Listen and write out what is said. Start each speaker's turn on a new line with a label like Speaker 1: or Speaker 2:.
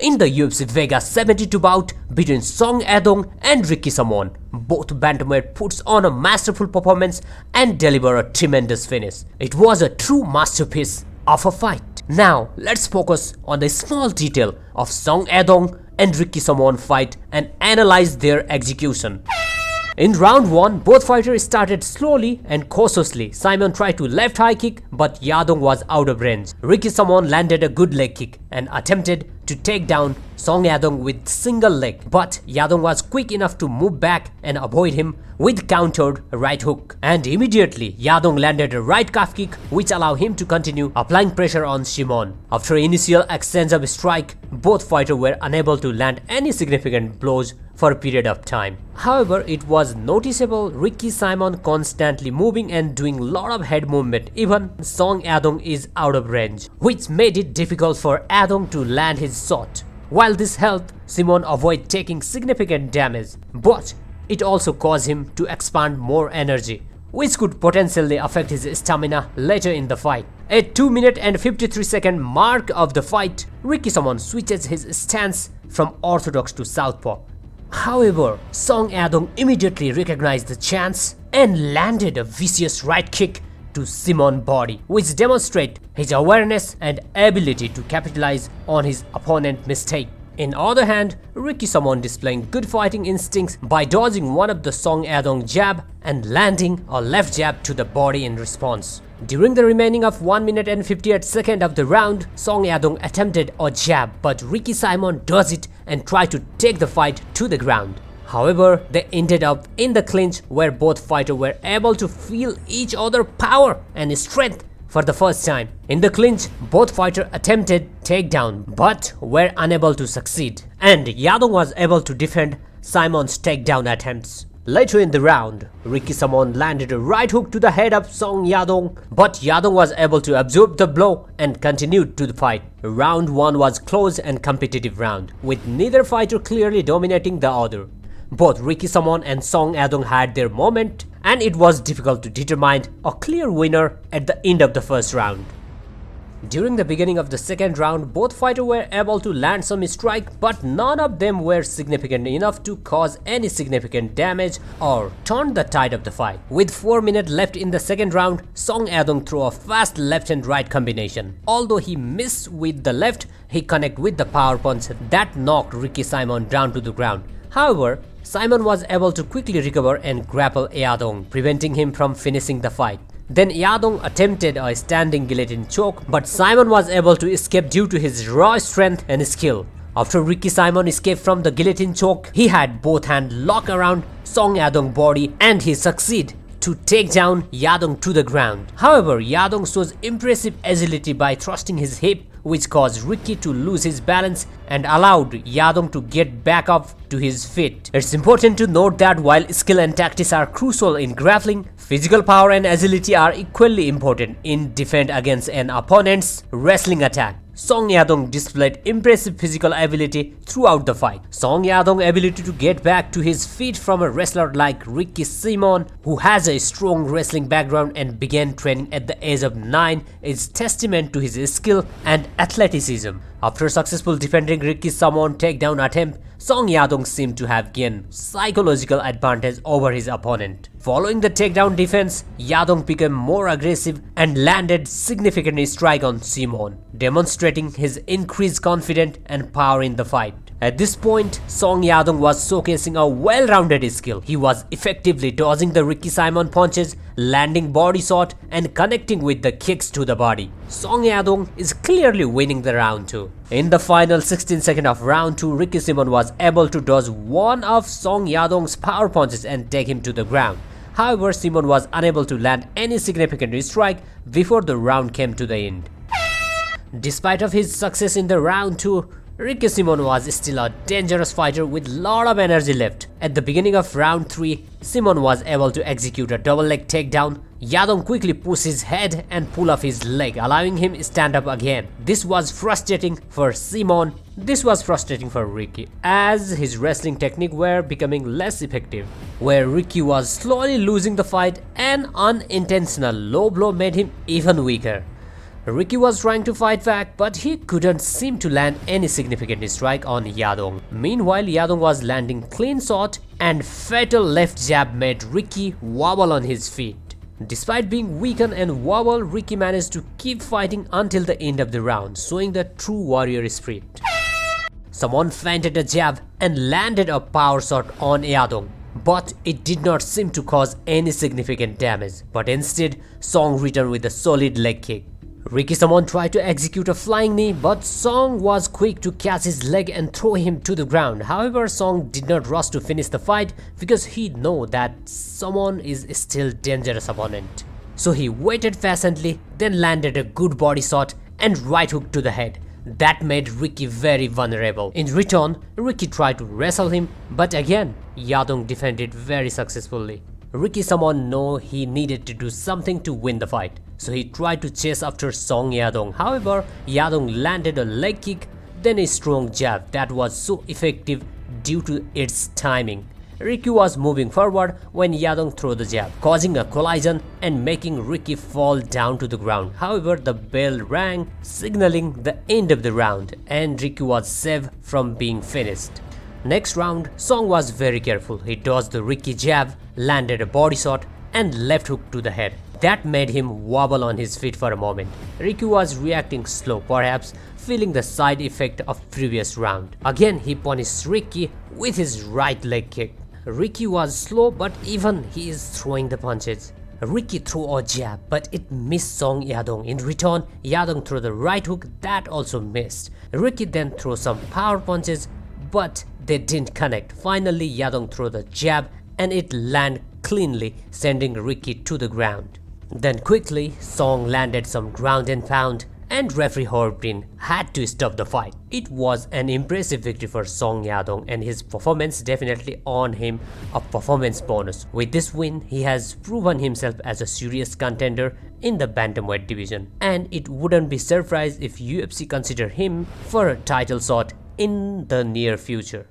Speaker 1: In the UFC Vegas 72 bout between Song Yadong and Ricky Simon, both bantamweight puts on a masterful performance and deliver a tremendous finish. It was a true masterpiece of a fight. Now let's focus on the small detail of Song Yadong and Ricky Simon fight and analyze their execution. In round 1, both fighters started slowly and cautiously. Simon tried to left high kick, but Yadong was out of range. Ricky Simon landed a good leg kick and attempted to take down Song Yadong with single leg, but Yadong was quick enough to move back and avoid him with countered right hook. And immediately, Yadong landed a right calf kick which allowed him to continue applying pressure on Simon. After initial exchange of strike, both fighters were unable to land any significant blows for a period of time. However, it was noticeable Ricky Simon constantly moving and doing a lot of head movement. Even Song Yadong is out of range, which made it difficult for Yadong to land his shot. While this helped Simon avoid taking significant damage, but it also caused him to expand more energy, which could potentially affect his stamina later in the fight. At 2 minutes and 53-second mark of the fight, Ricky Simon switches his stance from orthodox to southpaw. However, Song Yadong immediately recognized the chance and landed a vicious right kick to Simon's body, which demonstrates his awareness and ability to capitalize on his opponent's mistake. On the other hand, Ricky Simon displaying good fighting instincts by dodging one of the Song Yadong jab and landing a left jab to the body in response. During the remaining of 1 minute and 58 seconds of the round, Song Yadong attempted a jab, but Ricky Simon dodged it and tried to take the fight to the ground. However, they ended up in the clinch where both fighters were able to feel each other's power and strength for the first time. In the clinch, both fighters attempted takedown but were unable to succeed, and Yadong was able to defend Simon's takedown attempts. Later in the round, Ricky Simon landed a right hook to the head of Song Yadong, but Yadong was able to absorb the blow and continued to the fight. Round 1 was close and competitive round, with neither fighter clearly dominating the other. Both Ricky Simon and Song Yadong had their moment, and it was difficult to determine a clear winner at the end of the first round. During the beginning of the second round, both fighters were able to land some strike, but none of them were significant enough to cause any significant damage or turn the tide of the fight. With 4 minutes left in the second round, Song Yadong threw a fast left and right combination. Although he missed with the left, he connected with the power punch that knocked Ricky Simon down to the ground. However, Simon was able to quickly recover and grapple Yadong, preventing him from finishing the fight. Then Yadong attempted a standing guillotine choke, but Simon was able to escape due to his raw strength and skill. After Ricky Simon escaped from the guillotine choke, he had both hands locked around Song Yadong's body and he succeeded to take down Yadong to the ground. However, Yadong shows impressive agility by thrusting his hip, which caused Ricky to lose his balance and allowed Yadong to get back up to his feet. It's important to note that while skill and tactics are crucial in grappling, physical power and agility are equally important in defense against an opponent's wrestling attack. Song Yadong displayed impressive physical ability throughout the fight. Song Yadong's ability to get back to his feet from a wrestler like Ricky Simon, who has a strong wrestling background and began training at the age of 9, is testament to his skill and athleticism. After successful defending Ricky Simon's takedown attempt, Song Yadong seemed to have gained psychological advantage over his opponent. Following the takedown defense, Yadong became more aggressive and landed significant strike on Simon, demonstrating his increased confidence and power in the fight. At this point, Song Yadong was showcasing a well-rounded skill. He was effectively dodging the Ricky Simon punches, landing body shot, and connecting with the kicks to the body. Song Yadong is clearly winning the round 2. In the final 16 seconds of round 2, Ricky Simon was able to dodge one of Song Yadong's power punches and take him to the ground. However, Simon was unable to land any significant strike before the round came to the end. Despite of his success in the round 2, Ricky Simon was still a dangerous fighter with lot of energy left. At the beginning of round 3, Simon was able to execute a double leg takedown. Yadong quickly pushed his head and pulled off his leg, allowing him to stand up again. This was frustrating for Simon. This was frustrating for Ricky, as his wrestling technique were becoming less effective. Where Ricky was slowly losing the fight, an unintentional low blow made him even weaker. Ricky was trying to fight back, but he couldn't seem to land any significant strike on Yadong. Meanwhile, Yadong was landing clean shot and fatal left jab made Ricky wobble on his feet. Despite being weakened and wobble, Ricky managed to keep fighting until the end of the round, showing the true warrior spirit. Someone feinted a jab and landed a power shot on Yadong, but it did not seem to cause any significant damage, but instead Song returned with a solid leg kick. Ricky Samon tried to execute a flying knee, but Song was quick to catch his leg and throw him to the ground. However, Song did not rush to finish the fight because he knew that Samon is still a dangerous opponent. So he waited patiently, then landed a good body shot and right hook to the head. That made Ricky very vulnerable. In return, Ricky tried to wrestle him, but again, Yadong defended very successfully. Ricky Samon knew he needed to do something to win the fight, so he tried to chase after Song Yadong. However, Yadong landed a leg kick, then a strong jab that was so effective due to its timing. Ricky was moving forward when Yadong threw the jab, causing a collision and making Ricky fall down to the ground. However, the bell rang, signaling the end of the round, and Ricky was saved from being finished. Next round, Song was very careful. He dodged the Ricky jab, landed a body shot and left hook to the head. That made him wobble on his feet for a moment. Ricky was reacting slow, perhaps feeling the side effect of previous round. Again, he punished Ricky with his right leg kick. Ricky was slow, but even he is throwing the punches. Ricky threw a jab, but it missed Song Yadong. In return, Yadong threw the right hook that also missed. Ricky then threw some power punches, but they didn't connect. Finally, Yadong threw the jab and it landed cleanly, sending Ricky to the ground. Then quickly, Song landed some ground and pound, and referee Horbin had to stop the fight. It was an impressive victory for Song Yadong, and his performance definitely earned him a performance bonus. With this win, he has proven himself as a serious contender in the bantamweight division, and it wouldn't be surprised if UFC consider him for a title shot in the near future.